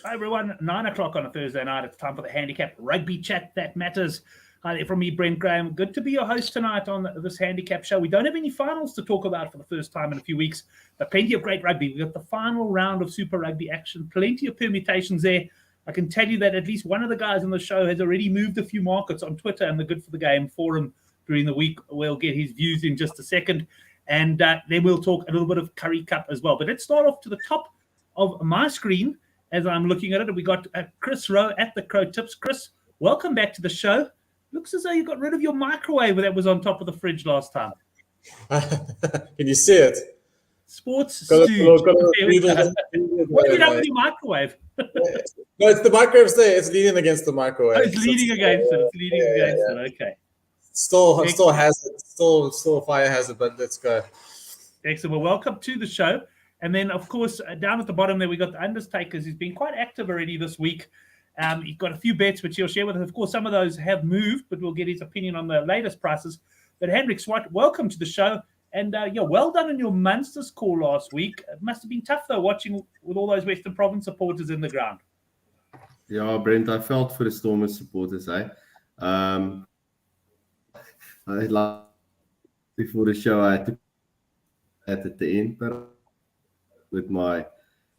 Hi, everyone. 9 o'clock on a Thursday night. It's time for the Handicap Rugby Chat That Matters. Hi there from me, Brent Graham. Good to be your host tonight on this Handicap show. We don't have any finals to talk about for the first time in a few weeks, but plenty of great rugby. We've got the final round of Super Rugby action. Plenty of permutations there. I can tell you that at least one of the guys on the show has already moved a few markets on Twitter and the Good for the Game forum during the week. We'll get his views in just a second. And then we'll talk a little bit of Currie Cup as well. But let's start off to the top of my screen as I'm looking at it. We got Chris Rowe at the Crow Tips. Chris, welcome back to the show. Looks as though you got rid of your microwave that was on top of the fridge last time. Can you see it? Sports stew. What have you done with your microwave? No, it's the microwave's there. It's leaning against the microwave. Oh, it's leaning against it. It's leaning against it. Okay. Still has it. Still fire hazard, but let's go. Excellent. Well, welcome to the show. And then, of course, down at the bottom there, we got the Undertakers, who's been quite active already this week. He's got a few bets, which he'll share with us. Of course, some of those have moved, but we'll get his opinion on the latest prices. But Hendrik Swart, welcome to the show. And well done on your Munsters call last week. It must have been tough, though, watching with all those Western Province supporters in the ground. Yeah, Brent, I felt for the Stormers supporters, I before the show, I had to at the end, but with my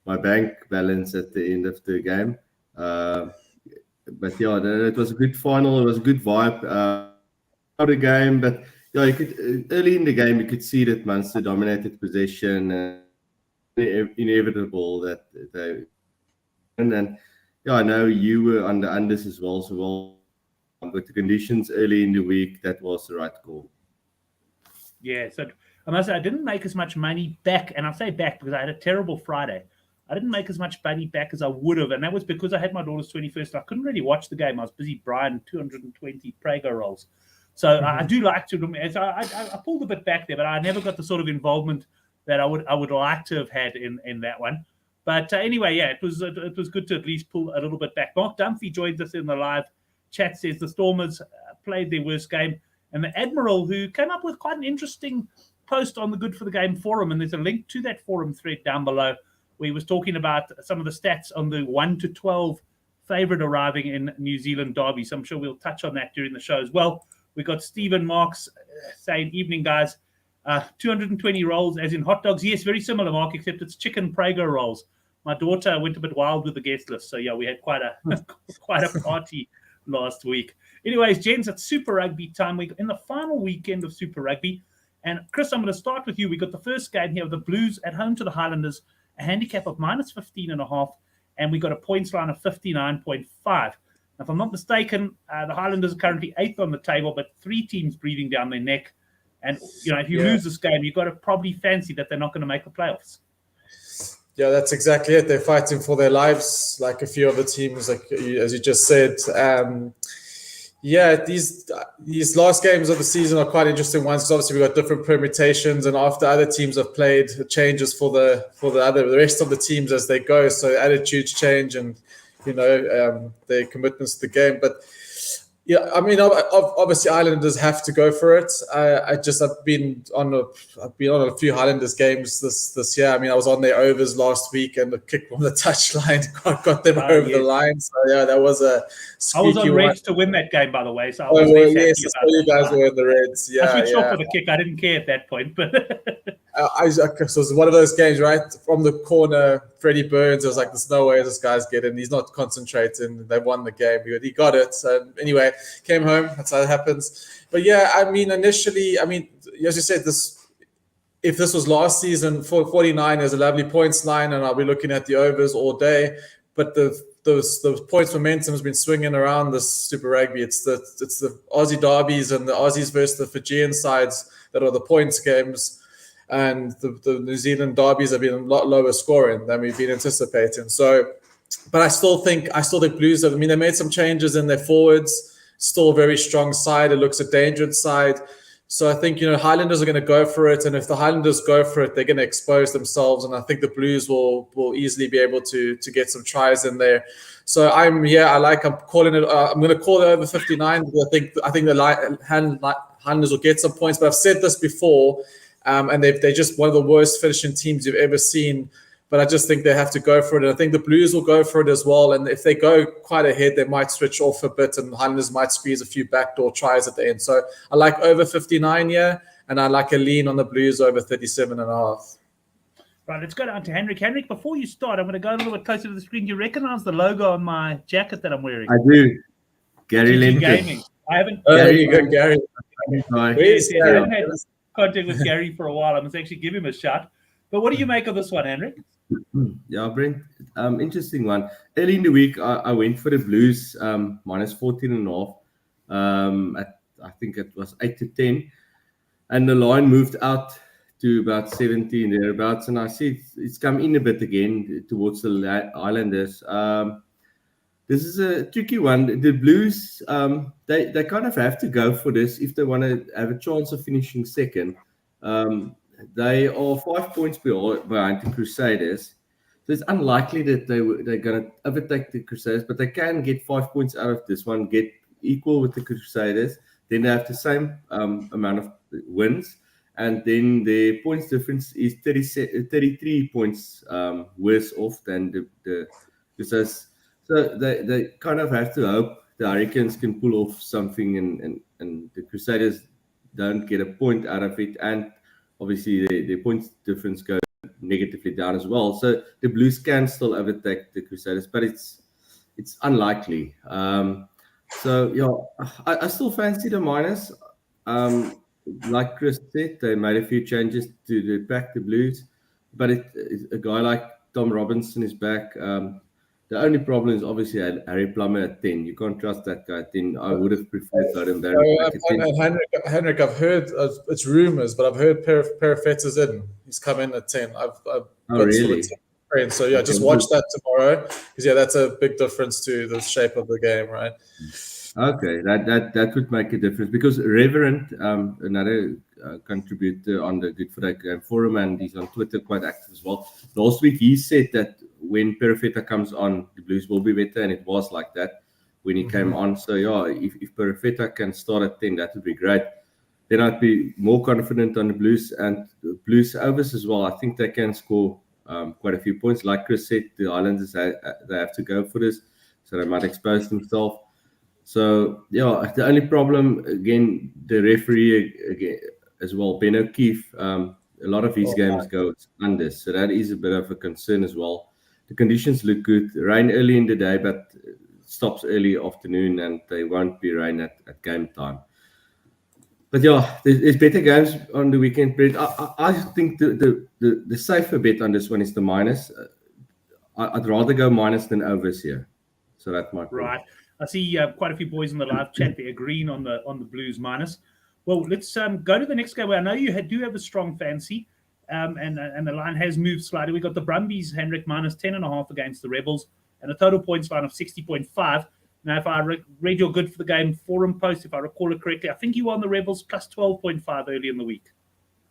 bank balance at the end of the game. But yeah, it was a good final. It was a good vibe of the game. But yeah, you could early in the game you could see that Munster dominated possession. Inevitable that they and then yeah, I know you were on the unders as well. So with the conditions early in the week, that was the right call. Yeah, so I must say I didn't make as much money back, and I say back because I had a terrible Friday. I didn't make as much money back as I would have, and that was because I had my daughter's 21st. I couldn't really watch the game. I was busy buying 220 Prego rolls. So I do like to. So I pulled a bit back there, but I never got the sort of involvement that I would like to have had in that one. But anyway, yeah, it was good to at least pull a little bit back. Mark Dunphy joins us in the live chat. Says the Stormers played their worst game, and the Admiral, who came up with quite an interesting post on the Good for the Game forum, and there's a link to that forum thread down below, where he was talking about some of the stats on the 1 to 12 favourite arriving in New Zealand derby. So I'm sure we'll touch on that during the show as well. We got Stephen Marks saying, evening, guys. 220 rolls, as in hot dogs. Yes, very similar, Mark, except it's chicken Prego rolls. My daughter went a bit wild with the guest list. So, yeah, we had quite a party last week. Anyways, gents, it's Super Rugby time. We're in the final weekend of Super Rugby. And, Chris, I'm going to start with you. We got the first game here of the Blues at home to the Highlanders, a handicap of minus 15.5, and we got a points line of 59.5. Now, if I'm not mistaken, the Highlanders are currently 8th on the table, but 3 teams breathing down their neck. And, if you lose this game, you've got to probably fancy that they're not going to make the playoffs. Yeah, that's exactly it. They're fighting for their lives, like a few other teams, like as you just said. These last games of the season are quite interesting ones because obviously we've got different permutations, and after other teams have played, it changes for the rest of the teams as they go. So attitudes change, and their commitments to the game. But yeah, I mean, obviously Islanders have to go for it. I've been on a few Highlanders games this year. I mean, I was on their overs last week, and the kick from the touchline got them over the line. So yeah, that was a. I was on Reds to win that game, by the way. So I was you guys were in the Reds. Yeah, I switched off for the kick. I didn't care at that point, but. So it's one of those games, right? From the corner, Freddie Burns, I was like, there's no way this guy's getting. He's not concentrating. They won the game. He got it. So anyway, came home. That's how it happens. But yeah, I mean, initially, as you said, if this was last season, 49 is a lovely points line, and I'll be looking at the overs all day. But the points momentum has been swinging around this Super Rugby. It's the Aussie derbies and the Aussies versus the Fijian sides that are the points games. And the New Zealand derbies have been a lot lower scoring than we've been anticipating. So, but I still think Blues have, they made some changes in their forwards, still a very strong side. It looks a dangerous side. So I think, Highlanders are going to go for it. And if the Highlanders go for it, they're going to expose themselves. And I think the Blues will easily be able to get some tries in there. So I'm calling it, I'm going to call it over 59. Because I think the Highlanders will get some points. But I've said this before. And they're just one of the worst finishing teams you've ever seen But I just think they have to go for it. And I think the Blues will go for it as well. And if they go quite ahead, they might switch off a bit and Highlanders might squeeze a few backdoor tries at the end. So I like over 59 here, and I like a lean on the Blues over 37.5. Right, let's go down to Henrik. Henrik, before you start, I'm going to go a little bit closer to the screen. Do you recognize the logo on my jacket that I'm wearing? I do. Gary GG Lineker. Gaming. I haven't. Oh, there you go, Gary. Hi. Yes, I haven't had contact with Gary for a while. I must actually give him a shot. But what do you make of this one, Henrik? Yeah, Brent. Interesting one. Early in the week, I went for the Blues minus 14.5. I think it was 8 to 10, and the line moved out to about 17 thereabouts, and I see it's come in a bit again towards the Islanders. This is a tricky one. The Blues, they kind of have to go for this if they want to have a chance of finishing second. They are 5 points behind the Crusaders. So it's unlikely that they're going to overtake the Crusaders, but they can get 5 points out of this one, get equal with the Crusaders. Then they have the same amount of wins, and then the points difference is 33 points worse off than the Crusaders. So they kind of have to hope the Hurricanes can pull off something, and the Crusaders don't get a point out of it, and obviously the points difference goes negatively down as well. So the Blues can still overtake the Crusaders, but it's unlikely. So yeah, I still fancy the minus. Like Chris said, they made a few changes to back the Blues, but a guy like Tom Robinson is back. The only problem is obviously Harry Plummer at 10. You can't trust that guy at 10. I would have preferred Adam Barrett back at 10. Henrik, I've heard it's rumors, but I've heard Perifeta's in. He's come in at 10. Oh, really? So yeah, just watch that tomorrow, because yeah, that's a big difference to the shape of the game, right? Okay, that would make a difference, because Reverend, another contributor on the Good for That Game forum, and he's on Twitter quite active as well. Last week he said that when Perifeta comes on, the Blues will be better, and it was like that when he came on. So yeah, if Perifeta can start at 10, that would be great. Then I'd be more confident on the Blues, and the Blues overs as well. I think they can score quite a few points. Like Chris said, the Islanders they have to go for this, so they might expose themselves. So yeah, the only problem again, the referee again as well, Ben O'Keefe. A lot of his games go under, so that is a bit of a concern as well. The conditions look good. Rain early in the day, but stops early afternoon, and they won't be rain at game time. But yeah, there's better games on the weekend. But I think the safer bet on this one is the minus. I'd rather go minus than overs here. So that's my point. Right. I see quite a few boys in the live chat there agreeing on the Blues minus. Well, let's go to the next game. I know you do have a strong fancy, and the line has moved slightly. We got the Brumbies, Henrik, minus 10.5 against the Rebels, and a total points line of 60.5. Now, if I read your Good for the Game forum post, if I recall it correctly, I think you were on the Rebels plus 12.5 early in the week.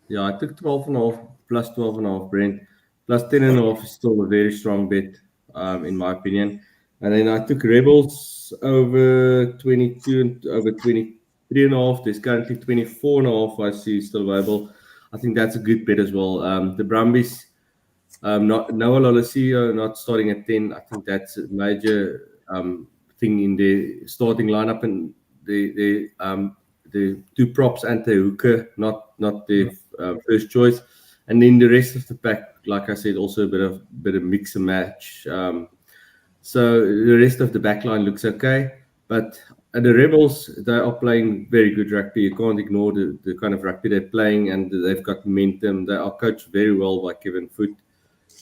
Yeah, I took 12.5 plus 12.5, Brent. Plus 10.5 is still a very strong bet, in my opinion. And then I took Rebels over 22 and over 23.5. There's currently 24.5 I see still available. I think that's a good bet as well. The Brumbies, Noah Lolosio not starting at 10. I think that's a major thing in the starting lineup, and the two props and the hooker, not the first choice. And then the rest of the pack, like I said, also a bit of mix and match. So the rest of the back line looks okay, but the Rebels, they are playing very good rugby. You can't ignore the kind of rugby they're playing, and they've got momentum. They are coached very well by Kevin Foote,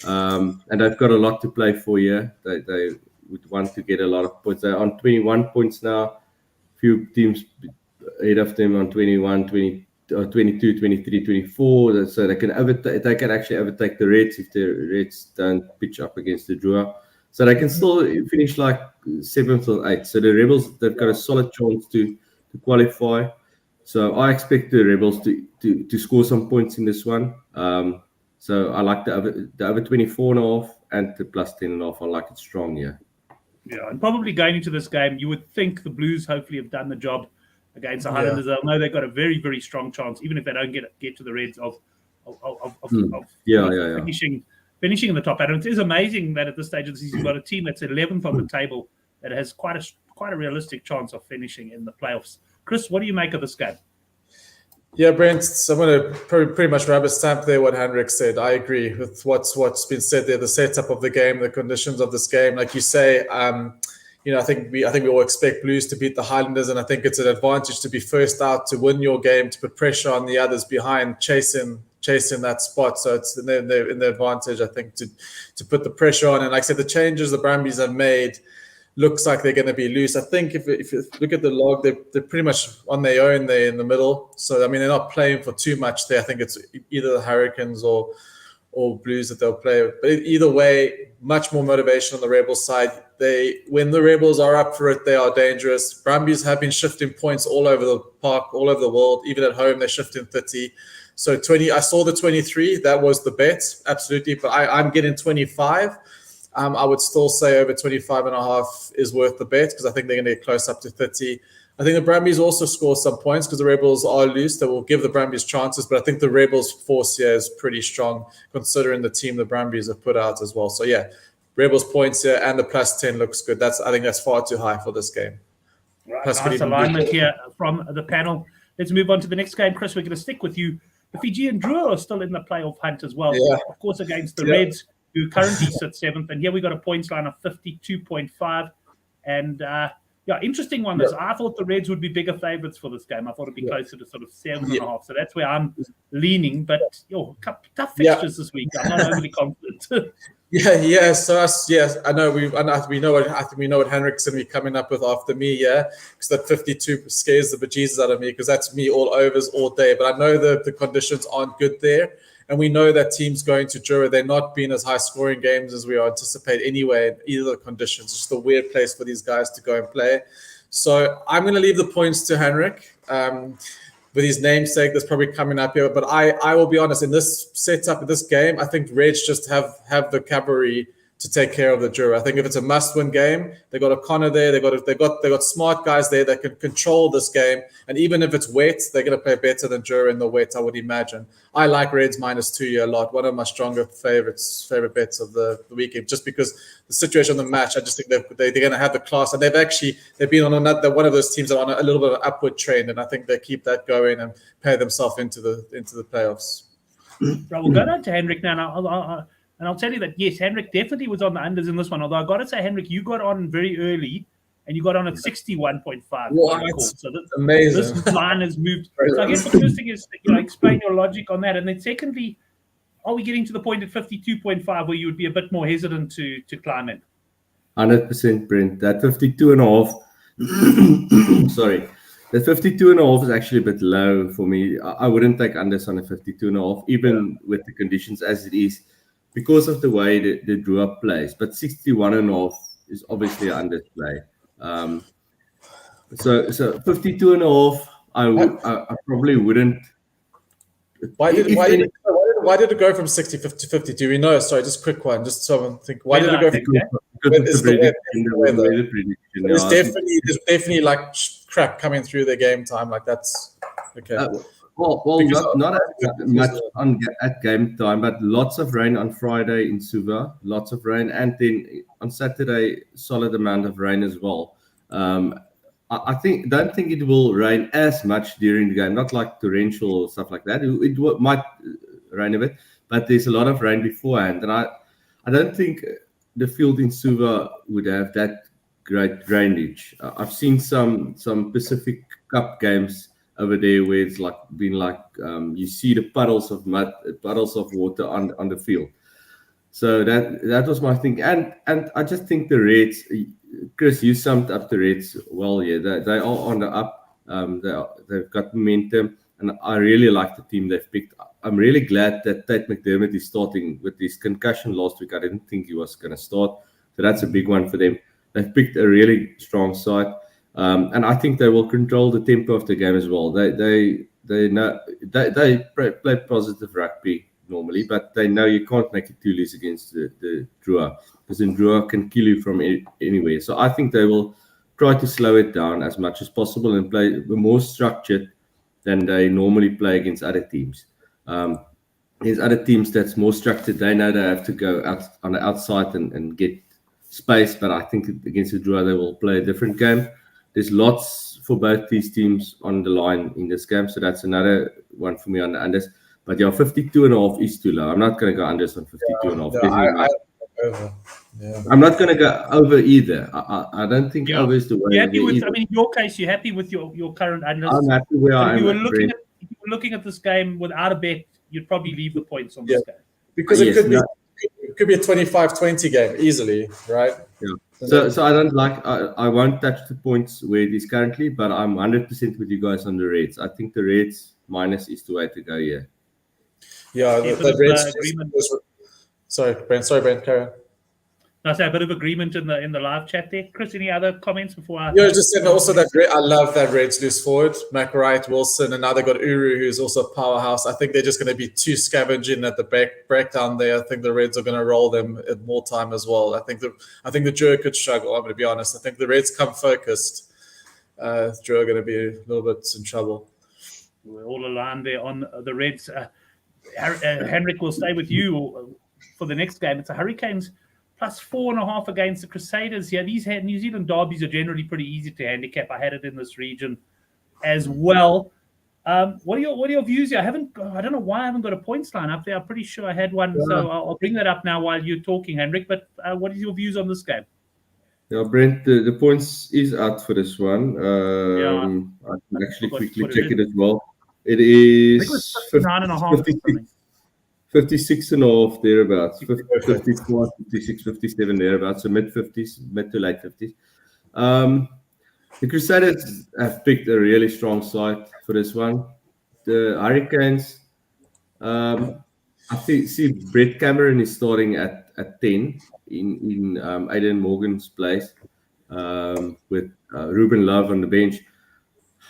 and they've got a lot to play for here. They would want to get a lot of points. They're on 21 points now. Few teams ahead of them on 21, 22, 23, 24. So they can actually overtake the Reds if the Reds don't pitch up against the Drua. So they can still finish like 7th or 8th. So the Rebels, they've got a solid chance to qualify. So I expect the Rebels to score some points in this one. So I like the over 24.5 and the plus 10.5. I like it strong here. Yeah, and probably going into this game, you would think the Blues hopefully have done the job against the Highlanders. They'll know they've got a very, very strong chance, even if they don't get to the Reds, of finishing finishing in the top 8. And it is amazing that at this stage of the season, you've got a team that's 11th on the table that has quite a realistic chance of finishing in the playoffs. Chris, what do you make of this game? Yeah, Brent, so I'm going to pretty much rubber stamp there what Henrik said. I agree with what's been said there, the setup of the game, the conditions of this game. Like you say, I think we all expect Blues to beat the Highlanders, and I think it's an advantage to be first out, to win your game, to put pressure on the others behind, chasing that spot. So it's in the advantage, I think, to put the pressure on. And like I said, the changes the Brumbies have made looks like they're going to be loose. I think if you look at the log, they're pretty much on their own there in the middle. So, I mean, they're not playing for too much there. I think it's either the Hurricanes or Blues that they'll play. But either way, much more motivation on the Rebels side. When the Rebels are up for it, they are dangerous. Brumbies have been shifting points all over the park, all over the world. Even at home, they're shifting 30. So 20, I saw the 23. That was the bet, absolutely. But I'm getting 25. I would still say over 25.5 is worth the bet because I think they're going to get close up to 30. I think the Brumbies also score some points because the Rebels are loose. They will give the Brumbies chances, but I think the Rebels' force here is pretty strong considering the team the Brumbies have put out as well. So yeah, Rebels points here and the plus 10 looks good. I think that's far too high for this game. Right, nice alignment here from the panel. Let's move on to the next game. Chris, we're going to stick with you. The Fijian Drua are still in the playoff hunt as well. Yeah. Of course, against the Reds, who currently sit 7th. And here we got a points line of 52.5. And interesting one. I thought the Reds would be bigger favourites for this game. I thought it'd be closer to sort of 7.5. So that's where I'm leaning. But tough fixtures this week. I'm not overly confident. Yeah. So I know we know what Henrik's going to be coming up with after me. Yeah, because that 52 scares the bejesus out of me because that's me all overs all day. But I know the conditions aren't good there. And we know that teams going to Drua, they're not being as high-scoring games as we anticipate anyway in either of the conditions. It's just a weird place for these guys to go and play. So I'm going to leave the points to Henrik. With his namesake that's probably coming up here. But I will be honest, in this setup, in this game, I think Reds just have the cavalry to take care of the Drua. I think if it's a must-win game, they got O'Connor there. They got smart guys there that can control this game. And even if it's wet, they're going to play better than Drua in the wet, I would imagine. I like Reds -2 here a lot. One of my stronger favorite bets of the weekend, just because the situation of the match. I just think they're going to have the class, and they've been on one of those teams that are on a little bit of an upward trend, and I think they keep that going and pay themselves into the playoffs. Right, we'll go down to Henrik now. And I'll tell you that, yes, Henrik definitely was on the unders in this one. Although I got to say, Henrik, you got on very early, and you got on at 61.5. So amazing. This line has moved. So I guess the first thing is, explain your logic on that. And then secondly, are we getting to the point at 52.5 where you would be a bit more hesitant to climb in? 100%, Brent. That 52.5, sorry. The 52.5 is actually a bit low for me. I wouldn't take unders on a 52.5, even with the conditions as it is, because of the way the Drua plays. But 61.5 is obviously an underplay. So 52.5, I probably wouldn't. Why did it go from 60 to 50? Do we know? Sorry, just a quick one. Just so I think. Why did it go from? Because the weather prediction. There's definitely like crap coming through their game time. Like that's okay. Not as much at game time, but lots of rain on Friday in Suva, lots of rain, and then on Saturday, solid amount of rain as well. I don't think it will rain as much during the game, not like torrential or stuff like that. It might rain a bit, but there's a lot of rain beforehand, and I don't think the field in Suva would have that great drainage. I've seen some Pacific Cup games over there where it's you see the puddles of mud, puddles of water on the field. So that was my thing, and I just think the Reds, Chris, you summed up the Reds well. Yeah, they are on the up. They've got momentum, and I really like the team they've picked. I'm really glad that Tate McDermott is starting with his concussion last week. I didn't think he was going to start, so that's a big one for them. They've picked a really strong side. And I think they will control the tempo of the game as well. They know they play positive rugby normally, but they know you can't make it too loose against the Drua, because then Drua can kill you from anywhere. So I think they will try to slow it down as much as possible and play more structured than they normally play against other teams. there's other teams that's more structured. They know they have to go out on the outside and get space, but I think against the Drua they will play a different game. There's lots for both these teams on the line in this game, so that's another one for me on the unders. But 52.5 is too low. I'm not going to go unders on 52.5. I'm not going to go over either. I don't think over is the way. You're happy with, I mean, in your case, you're happy with your current unders. I'm happy where I am. If you were looking at this game without a bet, you'd probably leave the points on this game. Because it could be a 25-20 game easily, right? Yeah. So I don't like. I won't touch the points where it is currently, but I'm 100% with you guys on the Reds. I think the Reds minus is the way to go here. Yeah, the Reds agreement. Sorry, Brent. Carry on. No, so a bit of agreement in the live chat there. Chris, any other comments before I? Yeah, just saying also that I love that Reds loose forward, McWright, Wilson, and now they got Uru, who's also a powerhouse. I think they're just going to be too scavenging at the breakdown there. I think the Reds are going to roll them at more time as well. I think the Drua could struggle. I'm going to be honest. I think the Reds come focused. Drua are going to be a little bit in trouble. We're all aligned there on the Reds. Henrik will stay with you for the next game. It's the Hurricanes plus 4.5 against the Crusaders. Yeah, these New Zealand derbies are generally pretty easy to handicap. I had it in this region as well. What are your views here? I don't know why I haven't got a points line up there. I'm pretty sure I had one, so I'll bring that up now while you're talking, Henrik. But what is your views on this game? Yeah, Brent, the points is out for this one. I can actually quickly check it as well. It is 59.5. 56.5 thereabouts, 54, 56, 57 thereabouts, so mid-50s, mid to late 50s. The Crusaders have picked a really strong side for this one. The Hurricanes, I see Brett Cameron is starting at 10 in Aidan Morgan's place with Ruben Love on the bench.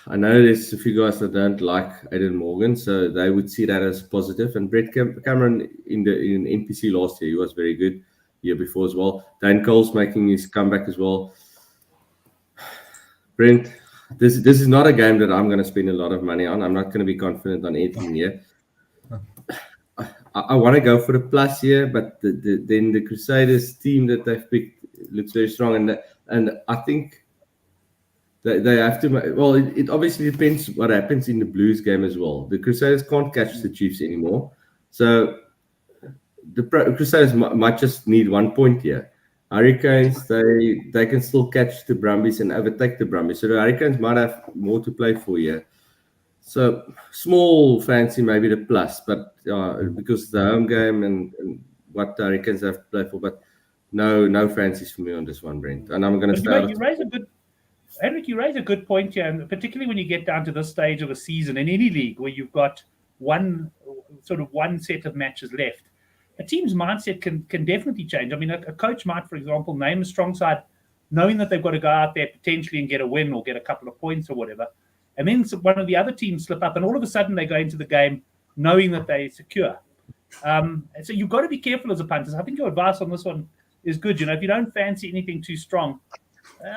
I know there's a few guys that don't like Aidan Morgan, so they would see that as positive. And Brett Cameron in NPC last year, he was very good. Year before as well. Dan Cole's making his comeback as well. Brent, this is not a game that I'm going to spend a lot of money on. I'm not going to be confident on anything here. I want to go for the plus here, but then the Crusaders team that they've picked looks very strong, and I think they have to. Well, it obviously depends what happens in the Blues game as well. The Crusaders can't catch the Chiefs anymore, so the Crusaders might just need 1 point here. Hurricanes, they can still catch the Brumbies and overtake the Brumbies, so the Hurricanes might have more to play for here. So small fancy, maybe the plus, but because it's the home game and what the Hurricanes have to play for, but no fancies for me on this one, Brent. And I'm going to start. Henrik, you raise a good point here, and particularly when you get down to this stage of the season in any league where you've got one set of matches left, a team's mindset can definitely change. I mean, a coach might, for example, name a strong side, knowing that they've got to go out there potentially and get a win or get a couple of points or whatever. And then one of the other teams slip up, and all of a sudden they go into the game knowing that they're secure. So you've got to be careful as a punter. I think your advice on this one is good. If you don't fancy anything too strong,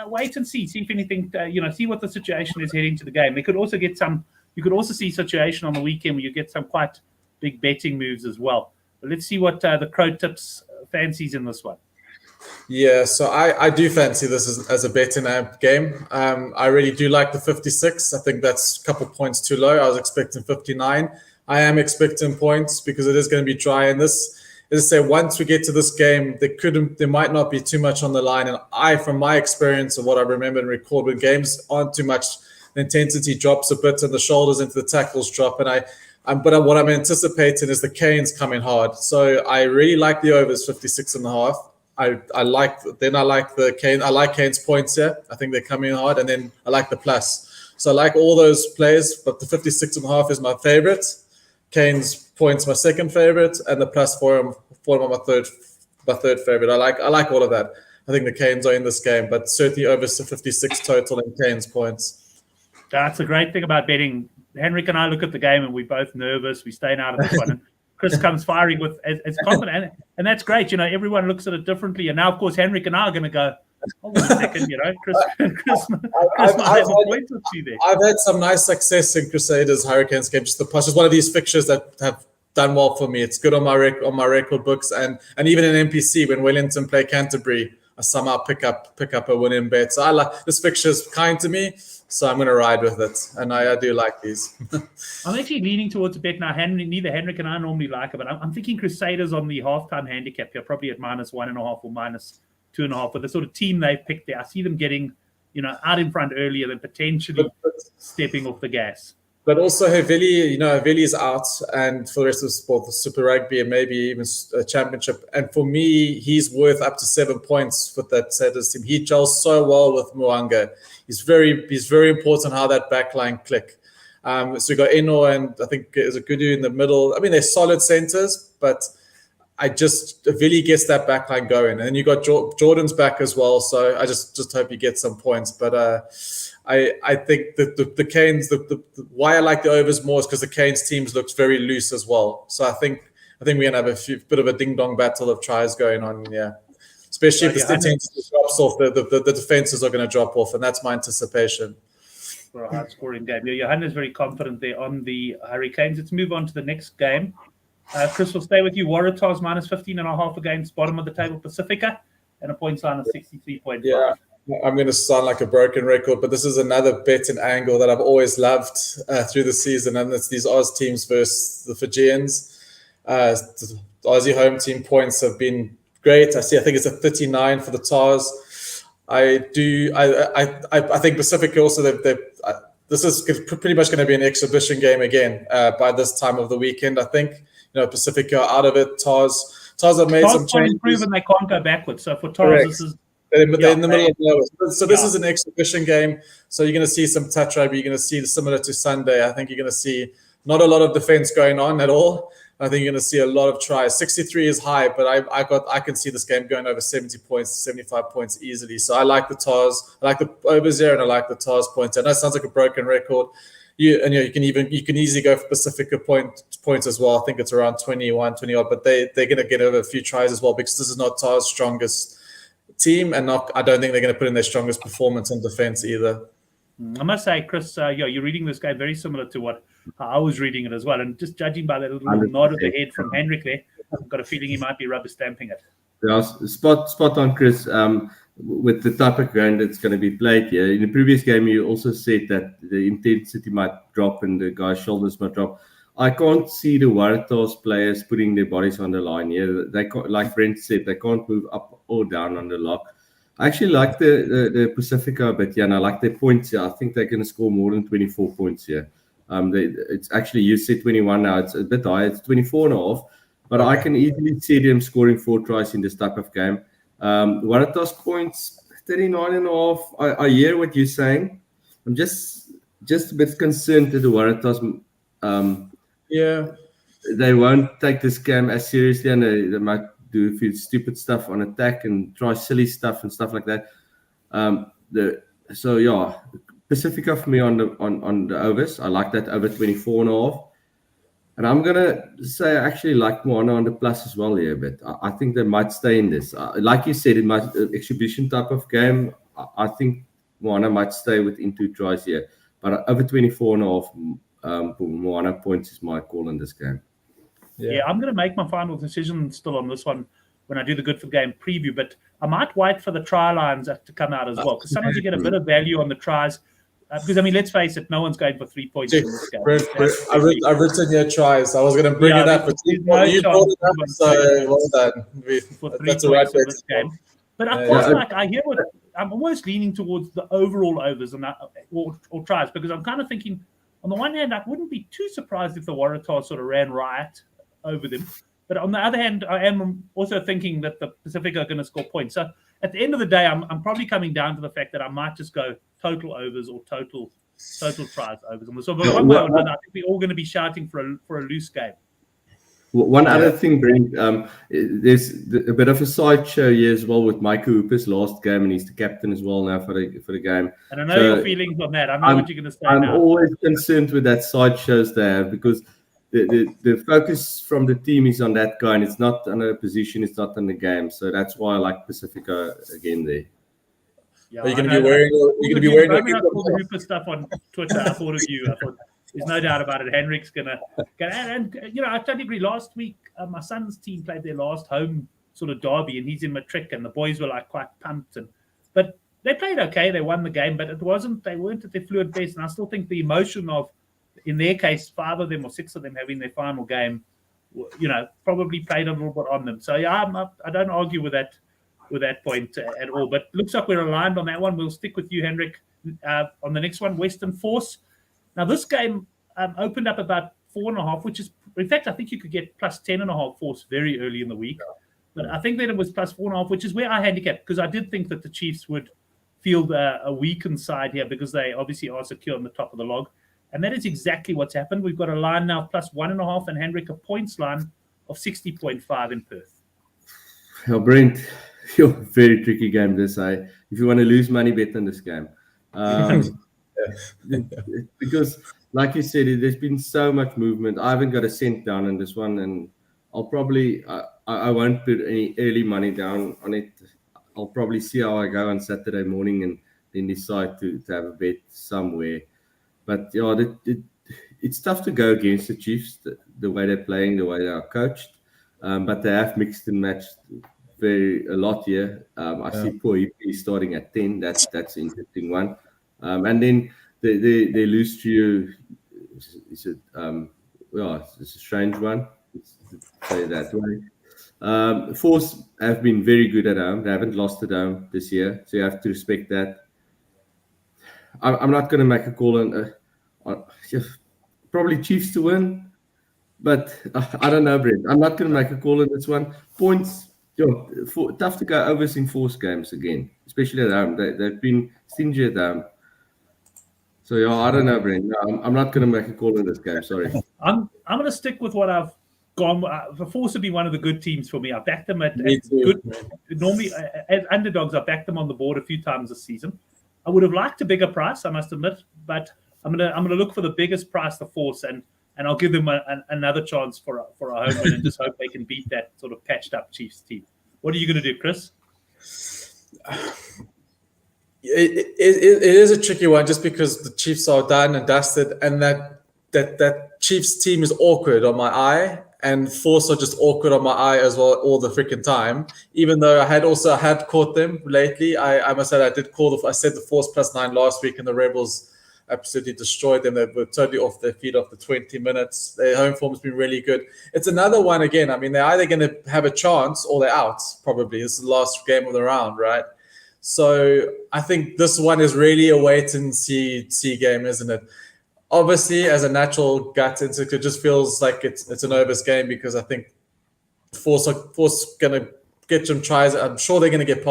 wait and see if anything, see what the situation is heading to the game. They could also get you could also see situation on the weekend where you get some quite big betting moves as well. But let's see what the Crow Tips fancies in this one. Yeah, so I do fancy this as a betting game. I really do like the 56. I think that's a couple points too low. I was expecting 59. I am expecting points because it is going to be dry in this. As I say, once we get to this game, there might not be too much on the line. And from my experience of what I remember and record, when games aren't too much, the intensity drops a bit and the shoulders into the tackles drop. But what I'm anticipating is the Canes coming hard. So I really like the overs 56.5. I like the Canes. I like Canes points here. I think they're coming hard, and then I like the plus. So I like all those plays, but the 56.5 is my favorite. Canes points my second favorite, and the plus for them my third favorite. I like all of that. I think the Canes are in this game, but certainly over 56 total and Canes points. That's a great thing about betting. Henrik and I look at the game and we're both nervous. We're staying out of this one. And Chris comes firing with as confident, and that's great. Everyone looks at it differently. And now, of course, Henrik and I are going to go, hold on a second, Chris might have a point or two there. I've had some nice success in Crusaders Hurricanes games. Just one of these fixtures that have done well for me. It's good on my record books, and even in NPC when Wellington play Canterbury, I somehow pick up a winning bet. So I like this fixture's kind to me, so I'm going to ride with it, and I do like these. I'm actually leaning towards a bet now. Neither Henrik and I normally like it, but I'm thinking Crusaders on the halftime handicap here, probably at -1.5 or -2.5 with the sort of team they've picked there. I see them getting, out in front earlier than potentially stepping off the gas. But also Havili is out, and for the rest of the sport, the Super Rugby and maybe even a championship. And for me, he's worth up to 7 points with that Satyrs team. He gels so well with Mwanga. He's very important how that backline click. So we got Eno and I think there's a Gudu in the middle. I mean, they're solid centers, but Vili gets that backline going, and then you got Jordan's back as well. So I just hope he gets some points. But I think that the Canes, why I like the overs more is because the Canes teams looks very loose as well. So I think we're gonna have bit of a ding dong battle of tries going on. Yeah, especially if the team drops off, the defenses are going to drop off, and that's my anticipation. For a hard scoring game. Johan is very confident there on the Hurricanes. Let's move on to the next game. Chris, will stay with you. Waratahs -15.5 against bottom of the table Pacifica, and a points line of 63.5. Yeah, I'm going to sound like a broken record, but this is another betting angle that I've always loved through the season, and it's these Oz teams versus the Fijians. The Aussie home team points have been great. I think it's a 39 for the Tars. I think Pacifica also, this is pretty much going to be an exhibition game again by this time of the weekend. I think Pacifica are out of it. Tars have made some changes. Proven they can't go backwards. So for Tars, this is they're in the middle of nowhere. So this is an exhibition game. So you're going to see some touch rugby. You're going to see similar to Sunday. I think you're going to see not a lot of defense going on at all. I think you're going to see a lot of tries. 63 is high, but I can see this game going over 70 points, 75 points easily. So I like the Tars. I like the overs here, and I like the Tars points. I know it sounds like a broken record. You can easily go for Pacifica points as well. I think it's around 21, 20 odd, but they're going to get over a few tries as well, because this is not Tars' strongest team, and I don't think they're going to put in their strongest performance on defense either. I must say, Chris, you're reading this game very similar to how I was reading it as well. And just judging by that little nod of the head from Henrik there, I've got a feeling he might be rubber stamping it. Yeah, spot on, Chris. With the type of ground that's going to be played here. In the previous game, you also said that the intensity might drop and the guy's shoulders might drop. I can't see the Waratahs players putting their bodies on the line here. They can't, like Brent said, they can't move up or down on the lock. I actually like the Pacifica, but and I like their points here. I think they're going to score more than 24 points here. It's actually, you said 21 now. It's a bit high. It's 24.5, but I can easily see them scoring 4 tries in this type of game. Waratahs points 39.5. I hear what you're saying. I'm just a bit concerned that the Waratahs, they won't take this game as seriously, and they might do a few stupid stuff on attack and try silly stuff and stuff like that. Pacifica for me on the overs. I like that over 24.5. And I'm gonna say I actually like Moana on the plus as well here, but I think they might stay in this. Like you said, it might exhibition type of game. I think Moana might stay within 2 tries here, but over 24.5 Moana points is my call in this game. Yeah, I'm going to make my final decision still on this one when I do the Good for Game preview, but I might wait for the try lines to come out as well, because sometimes you get a bit of value on the tries. Because, let's face it, no one's going for 3 points in this game. I've written your tries. I was going to bring it up, but you brought it up, so well done. For 3 points in this game. But of course, I hear I'm almost leaning towards the overall overs or tries, because I'm kind of thinking, on the one hand, I wouldn't be too surprised if the Waratahs sort of ran riot over them. But on the other hand, I am also thinking that the Pacific are going to score points. So at the end of the day, I'm probably coming down to the fact that I might just go total overs or total tries overs. So but one way or another, I think we're all going to be shouting for a loose game. One other thing, Brent, there's a bit of a sideshow here as well with Micah Hooper's last game, and he's the captain as well now for the game. And I know your feelings on that. I know what you're going to say now. I'm always concerned with that sideshows they have, because the focus from the team is on that guy, and it's not on a position, it's not on the game. So that's why I like Pacifica again there. Yeah, are you going to be wearing? You're going to be wearing all the Hooper stuff on Twitter. I thought of you. There's no doubt about it. Henrik's gonna get, and you know, I totally agree. Last week, my son's team played their last home sort of derby, and he's in matric, and the boys were like quite pumped, but they played okay. They won the game, but they weren't at their fluid best. And I still think the emotion of, in their case, 5 of them or 6 of them having their final game, you know, probably played a little bit on them. So yeah, I don't argue with that point at all. But looks like we're aligned on that one. We'll stick with you, Henrik, on the next one, Western Force. Now this game opened up about 4.5, which is, in fact, I think you could get plus 10.5 Force very early in the week. But I think that it was plus 4.5, which is where I handicapped, because I did think that the Chiefs would field a weakened side here because they obviously are secure on the top of the log. And that is exactly what's happened. We've got a line now plus 1.5, and Henrik a points line of 60.5 in Perth. Well, Brent, you're a very tricky game this. If you want to lose money, bet on this game. Because, like you said, there's been so much movement. I haven't got a cent down on this one, and I'll probably I won't put any early money down on it. I'll probably see how I go on Saturday morning and then decide to have a bet somewhere. But yeah, it's tough to go against the Chiefs, the way they're playing, the way they are coached. But they have mixed and matched a lot here. I see poor EP starting at 10. That's an interesting one. And then they lose to you. It's a strange one. Let's say it that way. Force have been very good at home. They haven't lost at home this year, so you have to respect that. I'm not going to make a call on probably Chiefs to win, but I don't know, Brent. I'm not going to make a call on this one. Points, tough to go overs in Force games again, especially at home. They've been stingy at home. So yeah, I don't know, Brent. No, I'm not going to make a call on this game. Sorry. I'm going to stick with what I've gone. The Force would be one of the good teams for me. I backed them at good. Normally, as underdogs, I backed them on the board a few times this season. I would have liked a bigger price, I must admit, but I'm gonna look for the biggest price, the Force, and I'll give them another chance for a home win and just hope they can beat that sort of patched up Chiefs team. What are you going to do, Chris? It is a tricky one just because the Chiefs are done and dusted, and that Chiefs team is awkward on my eye, and Force are just awkward on my eye as well all the freaking time. Even though I had caught them lately, I must say I did call I said the Force +9 last week, and the Rebels absolutely destroyed them. They were totally off their feet after 20 minutes. Their home form has been really good. It's another one again. I mean, they're either going to have a chance or they're out. Probably this is the last game of the round, right? So I think this one is really a wait and see game, isn't it? Obviously, as a natural gut instinct, it just feels like it's an overs game because I think Force going to get some tries. I'm sure they're going to get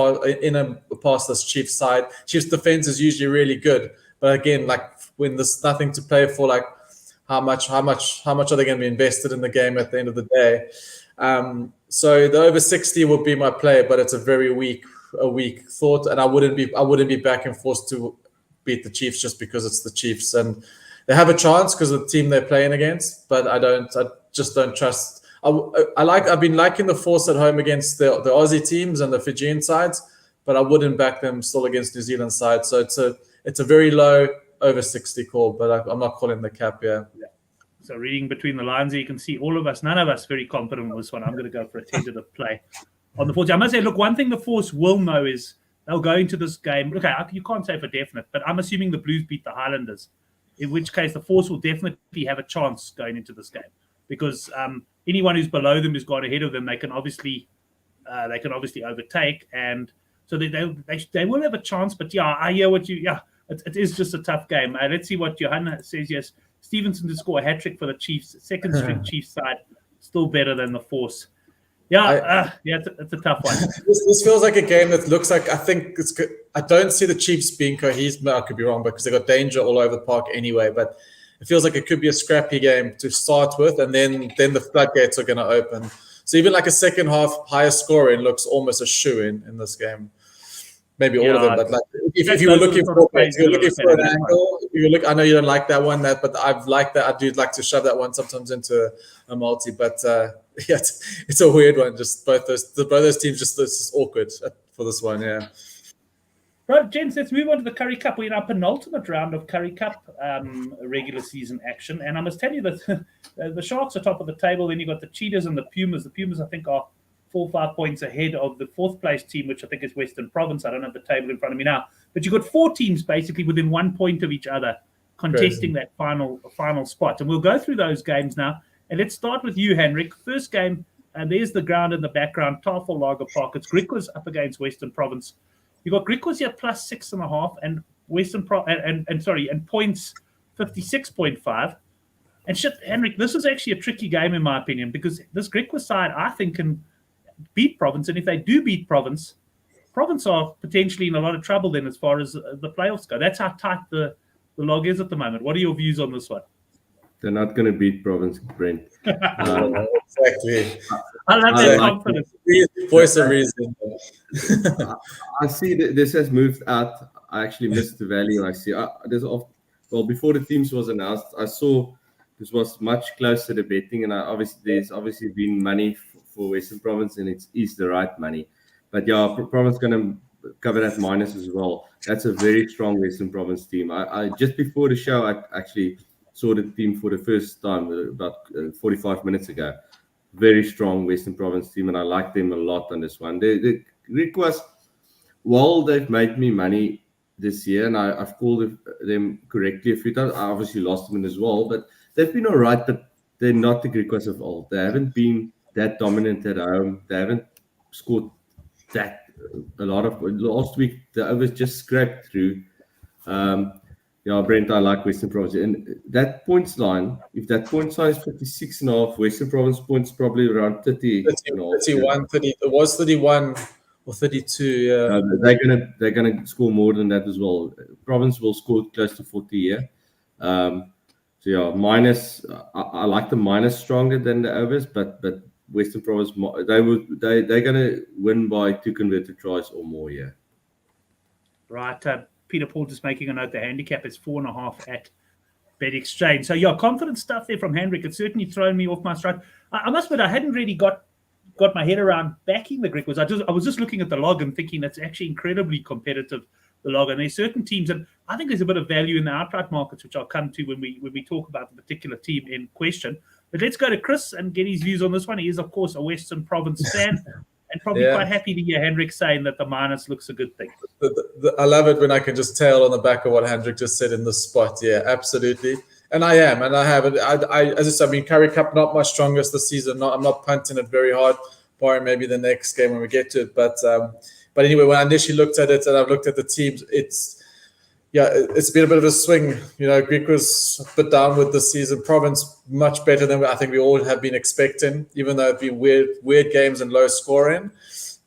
past this Chiefs side. Chiefs defense is usually really good, but again, like when there's nothing to play for, like how much are they going to be invested in the game at the end of the day? So the over 60 would be my play, but it's a very weak thought, and I wouldn't be back and forced to beat the Chiefs just because it's the Chiefs and they have a chance because of the team they're playing against, but I just don't trust. I've been liking the Force at home against the Aussie teams and the Fijian sides, but I wouldn't back them still against New Zealand side. So it's a very low over 60 call, but I'm not calling the cap here. Yeah. So reading between the lines here, you can see all of us, none of us very confident in this one. I'm going to go for a tentative play on the Force. I must say, look, one thing the Force will know is they'll go into this game. Okay, you can't say for definite, but I'm assuming the Blues beat the Highlanders, in which case the Force will definitely have a chance going into this game because anyone who's below them who's gone ahead of them, they can obviously overtake, and so they will have a chance. But yeah, I hear what you. Yeah, it is just a tough game. Let's see what Johanna says. Yes, Stevenson to score a hat trick for the Chiefs, second string Chiefs side, still better than the Force. Yeah, it's a tough one. This feels like a game that looks like, I think it's good. I don't see the Chiefs being cohesive. I could be wrong because they got danger all over the park anyway. But it feels like it could be a scrappy game to start with, and then the floodgates are going to open. So even like a second half higher scoring looks almost a shoe in this game.Maybe all of them, but like if you were looking for an angle, I know you don't like that one, but I've liked that. I do like to shove that one sometimes into a multi, but yeah, it's a weird one. Just both those teams, just awkward for this one. Yeah. Right, gents, let's move on to the Currie Cup. We're in our penultimate round of Currie Cup regular season action. And I must tell you that the Sharks are top of the table. Then you've got the Cheetahs and the Pumas. The Pumas, I think, are 4 or 5 points ahead of the fourth place team, which I think is Western Province. I don't have the table in front of me now. But you've got 4 teams basically within 1 point of each other contesting that final spot. And we'll go through those games now. And let's start with you, Henrik. First game, and there's the ground in the background, Tafel Lager Park. It's Griquas up against Western Province. You got Griquas here plus 6.5 and and points 56.5. And shit, Henrik, this is actually a tricky game in my opinion because this Griquas side I think can beat Province, and if they do beat Province are potentially in a lot of trouble then as far as the playoffs go. That's how tight the log is at the moment. What are your views on this one? They're not going to beat Province, Brent. Exactly. I love that confidence. Voice of reason. I see that this has moved out. I actually missed the value. I see. Before the teams was announced, I saw this was much closer to betting, and there's obviously been money for Western Province, and it is the right money. But yeah, Province going to cover that minus as well. That's a very strong Western Province team. I just before the show, I actually saw the team for the first time about 45 minutes ago. Very strong Western Province team, and I like them a lot on this one. The Griquas, while they've made me money this year, and I've called them correctly a few times, I obviously lost them as well, but they've been all right, but they're not the Griquas of old. They haven't been that dominant at home. They haven't scored that a lot of. Last week, the overs just scraped through. Brent, I like Western Province. And that points line, if that points line is 56.5, Western Province points probably around 30. 31, 30. It was 31 or 32, yeah. They're gonna score more than that as well. Province will score close to 40 here. Minus. I like the minus stronger than the overs, but Western Province they're gonna win by 2 converted tries or more. Yeah. Right. Peter Paul just making a note. The handicap is 4.5 at Bet Exchange. So confident stuff there from Henrik. It's certainly thrown me off my stride. I must admit, I hadn't really got my head around backing the Griquas. I was just looking at the log and thinking that's actually incredibly competitive. The log, and there's certain teams, and I think there's a bit of value in the outright markets, which I'll come to when we talk about the particular team in question. But let's go to Chris and get his views on this one. He is, of course, a Western Province fan. And probably quite happy to hear Hendrik saying that the minus looks a good thing. I love it when I can just tell on the back of what Hendrik just said in the spot. Yeah, absolutely. And I am, and I have it. As I said, Currie Cup not my strongest this season. I'm not punting it very hard, barring maybe the next game when we get to it. But anyway, when I initially looked at it and I've looked at the teams, it's been a bit of a swing. Greek was a bit down with the season. Province much better than I think we all have been expecting, even though it'd be weird games and low scoring.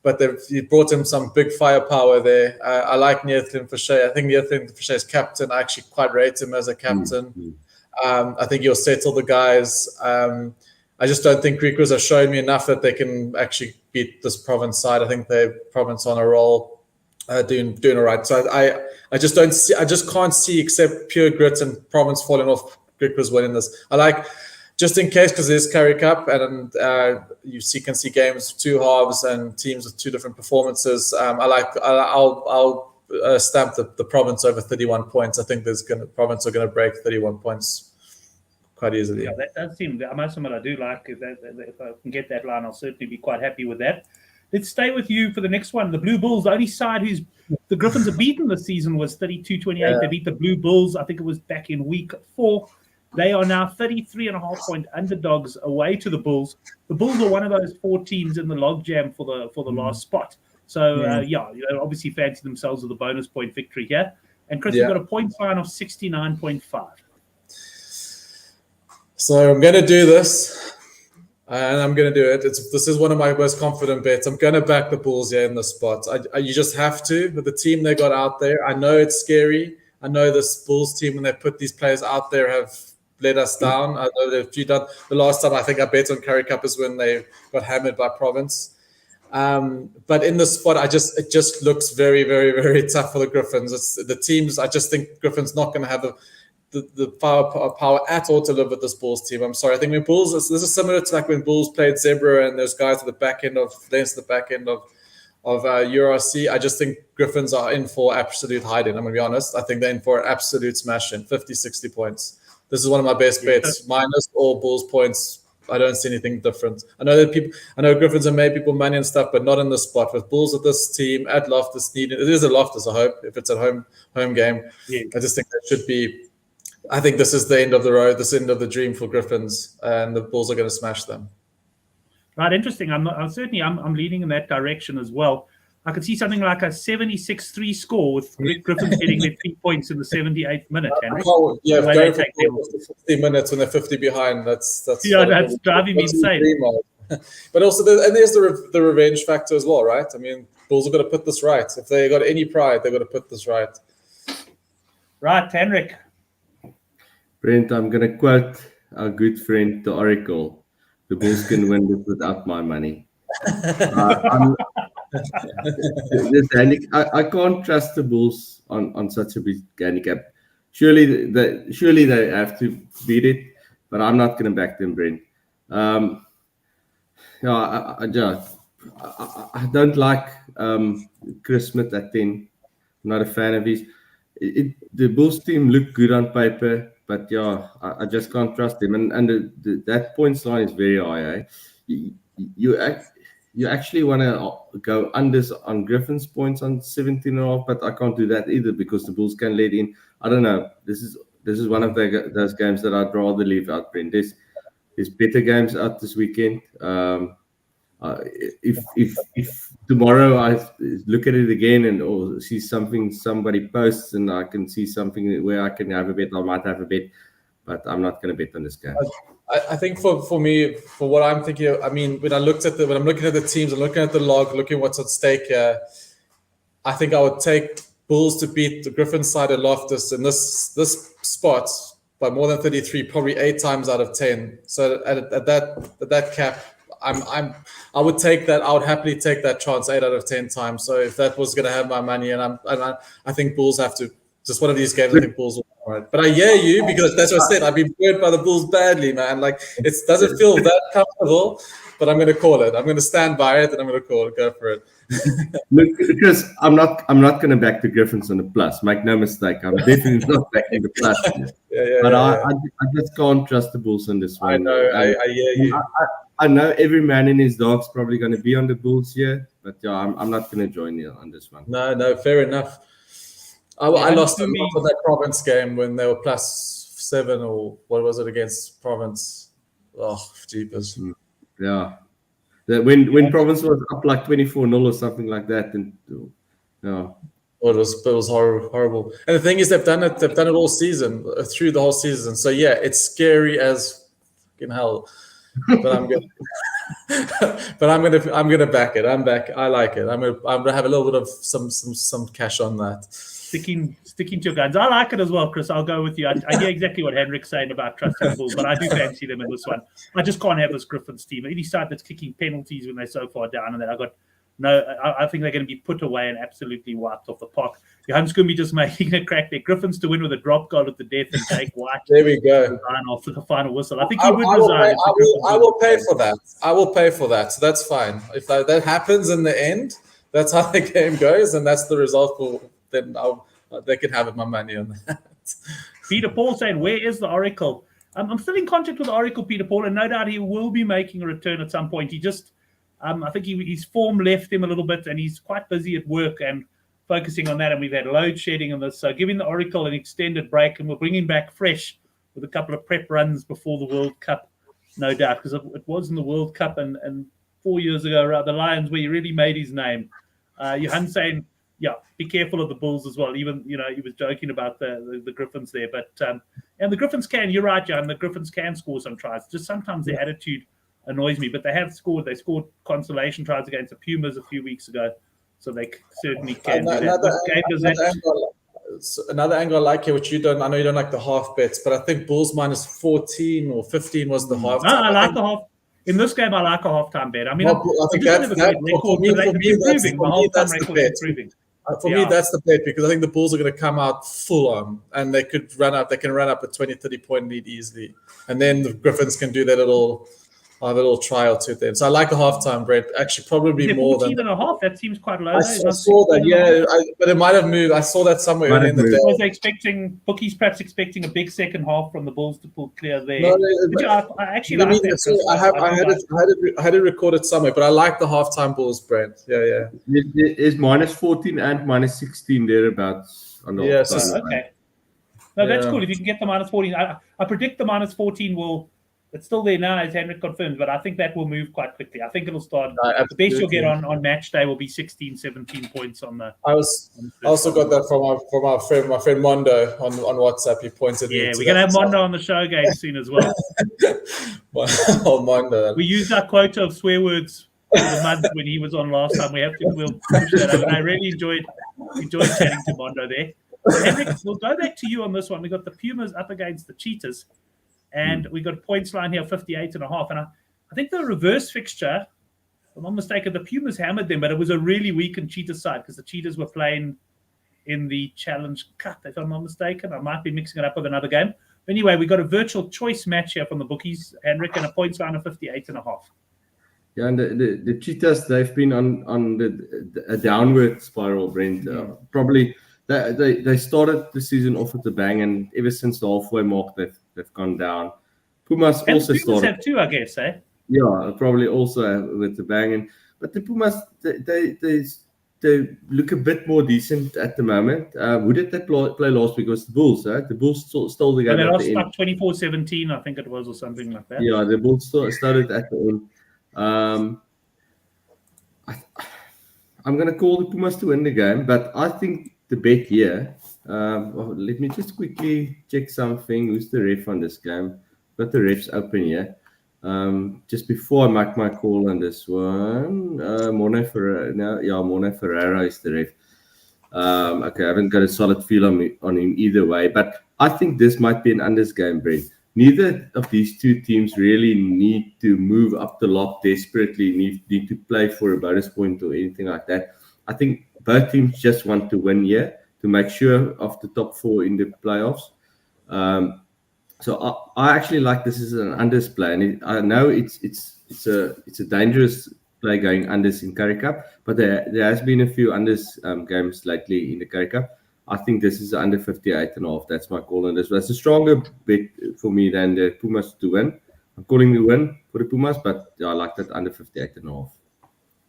But they've brought him some big firepower there. I like Neerthlin Forshey. I think Neerthlin Forshey's captain. I actually quite rate him as a captain. I think he'll settle the guys. I just don't think Greek have shown me enough that they can actually beat this Province side. I think they're Province on a roll, doing all right. So I just don't see. I just can't see except pure grit and Province falling off. Greek was winning this. I like, just in case, because there's Currie Cup and can see games 2 halves and teams with 2 different performances. I'll stamp the Province over 31 points. I think Province are going to break 31 points quite easily. Yeah, that does seem. I must admit, I do like if I can get that line, I'll certainly be quite happy with that. Let's stay with you for the next one. The Blue Bulls, the only side who's the Griffins have beaten this season was 32-28. Yeah. They beat the Blue Bulls. I think it was back in week 4. They are now 33.5-point underdogs away to the Bulls. The Bulls are one of those 4 teams in the logjam for the last spot. So obviously fancy themselves with a bonus point victory here. And Chris, you've got a point line of 69.5. So I'm going to do this, and I'm going to do it. This is one of my most confident bets. I'm going to back the Bulls here in the spot. You just have to with the team they got out there. I know it's scary. I know this Bulls team, when they put these players out there, have let us down. I know they've done the last time I think I bet on Currie Cup is when they got hammered by Province. But in the spot, it just looks very, very, very tough for the Griffins. The teams. I just think Griffins not going to have the power at all to live with this Bulls team. I'm sorry. I think when Bulls, this is similar to like when Bulls played Zebra and those guys at the back end of URC. I just think Griffins are in for absolute hiding. I'm going to be honest. I think they're in for absolute smashing, 50, 60 points. This is one of my best bets. Minus all Bulls points. I don't see anything different. I know Griffins have made people money and stuff, but not in this spot. With Bulls at this team, at Loftus needed, it is a Loftus, I hope, if it's at home game. Yeah. I just think that should be, I think this is the end of the road, this end of the dream for Griffins, and the Bulls are going to smash them. Right, interesting. I'm leaning in that direction as well. I could see something like a 76-3 score with Griffins getting their 3 points in the 78th minute. Going for 50 minutes when they're 50 behind. That's driving me insane. But also, there's the revenge factor as well, right? I mean, Bulls have got to put this right. If they got any pride, they've got to put this right. Right, Henrik. Brent, I'm going to quote our good friend, the Oracle. The Bulls can win this without my money. I can't trust the Bulls on such a big handicap. Surely they have to beat it, but I'm not going to back them, Brent. I don't like Chris Smith at 10. I'm not a fan of his. The Bulls team look good on paper, but I just can't trust him. And that points line is very high. You actually want to go unders on Griffin's points on 17.5, but I can't do that either because the Bulls can let in. I don't know. This is one of those games that I'd rather leave out, Brent. There's better games out this weekend. If tomorrow I look at it again or see something somebody posts and I can see something where I can have a bet, I might have a bet, but I'm not going to bet on this game. I think for me, for what I'm thinking of, I mean, when I'm looking at the teams, I'm looking at the log, looking what's at stake here, I think I would take Bulls to beat the Griffin side of Loftus in this spot by more than 33, probably 8 times out of 10. So at that cap, I would take that. I would happily take that chance 8 out of 10 times. So if that was going to have my money, and I think Bulls have to. Just one of these games, I think Bulls will win. Right. But I hear you because that's what I said. I've been burned by the Bulls badly, man. Like it doesn't feel that comfortable, but I'm going to call it. I'm going to stand by it, and I'm going to call it. Go for it. Look, because I'm not going to back the Griffins on the plus. Make no mistake, I'm definitely not backing the plus. I just can't trust the Bulls on this one. I know. I hear you. I know every man in his dog's probably going to be on the Bulls here, but I'm not going to join you on this one. No, fair enough. I lost a lot of that Province game when they were +7 or what was it against Province? Oh, jeepers. Yeah. When Province was up like 24-0 or something like that, and it was horrible. And the thing is, they've done it all season, through the whole season. So yeah, it's scary as fucking hell. But I'm gonna back it. I'm back. I like it. I'm gonna have a little bit of some cash on that. Sticking to your guns. I like it as well, Chris. I'll go with you. I hear exactly what Henrik's saying about trusting the Bulls, but I do fancy them in this one. I just can't have this Griffins team. Any side that's kicking penalties when they're so far down, and then I think they're going to be put away and absolutely wiped off the park. Johan's going to be just making a crack there. Griffins to win with a drop goal at the death and Jake White. There we go. After the final whistle. I think he would resign. I will pay for that. I will pay for that. So that's fine. If that happens in the end, that's how the game goes, and that's the result. Then they can have my money on that. Peter Paul saying, where is the Oracle? I'm still in contact with the Oracle, Peter Paul, and no doubt he will be making a return at some point. He just, I think his form left him a little bit, and he's quite busy at work and focusing on that. And we've had load shedding on this. So giving the Oracle an extended break, and we'll bring him back fresh with a couple of prep runs before the World Cup, no doubt, because it was in the World Cup and 4 years ago, the Lions, where he really made his name. Johan saying, yeah, be careful of the Bulls as well. Even, he was joking about the Griffins there. But and the Griffins you're right, John, the Griffins can score some tries. Just sometimes their attitude annoys me. But they have scored. They scored consolation tries against the Pumas a few weeks ago. So they certainly can do that. Another angle I like here, which you don't, I know you don't like the half bets, but I think Bulls -14 or 15 was the half. No, I like the half. In this game, I like a halftime bet. I mean, I think that's the bet. For me, that's the bet, because I think the Bulls are going to come out full on, and they can run up a 20-30 point lead easily, and then the Griffins can do their little I'll have a little trial to them. So I like the halftime, Brent. Actually, probably more than 14.5. That seems quite low. I saw that. Yeah, but it might have moved. I saw that somewhere early in the day. Was they expecting bookies perhaps expecting a big second half from the Bulls to pull clear there? No, I actually like that. I had it recorded somewhere, but I like the halftime Bulls, Brent. Yeah. It's -14 and -16 thereabouts on the okay. No, that's cool. If you can get the -14, I predict the -14 will. It's still there now, as Henrik confirmed, but I think that will move quite quickly. I think it'll start. The best you'll get on match day will be 16, 17 points on the. I also got that from my friend Mondo on WhatsApp. He pointed me. Yeah, we're gonna have Mondo on the show again soon as well. Mondo. We used our quota of swear words for the month when he was on last time. We'll push that over. And I really enjoyed chatting to Mondo there. Henrik, we'll go back to you on this one. We got the Pumas up against the Cheetahs. And we got a points line here, 58.5. And I think the reverse fixture, if I'm not mistaken, the Pumas hammered them, but it was a really weakened Cheetah side because the Cheetahs were playing in the Challenge Cup, if I'm not mistaken. I might be mixing it up with another game. Anyway, we got a virtual choice match here from the bookies, Henrik, and a points line of 58.5. Yeah, and the Cheetahs, they've been on a downward spiral, Brent. Probably they started the season off with a bang, and ever since the halfway mark, they've gone down. Pumas and also Pumas started. have too, I guess, eh? Yeah, probably also with the bang. But the Pumas, they look a bit more decent at the moment. Who did they play last week? It was the Bulls, eh? The Bulls stole the game. They lost like 24-17, I think it was, or something like that. Yeah, the Bulls started at the end. I'm going to call the Pumas to win the game, but I think the bet here. Let me just quickly check something. Who's the ref on this game? Got the refs open here. Just before I make my call on this one, Morne Ferreira is the ref. Okay, I haven't got a solid feel on him either way, but I think this might be an unders game, Brent. Neither of these two teams really need to move up the lot desperately, need to play for a bonus point or anything like that. I think both teams just want to win here to make sure of the top 4 in the playoffs. So I actually like this as an unders play, and I know it's a dangerous play going unders in Currie Cup, but there has been a few unders games lately in the Currie Cup. I think this is under 58.5. That's my call on this. That's a stronger bet for me than the Pumas to win. I'm calling the win for the Pumas, but I like that under 58.5.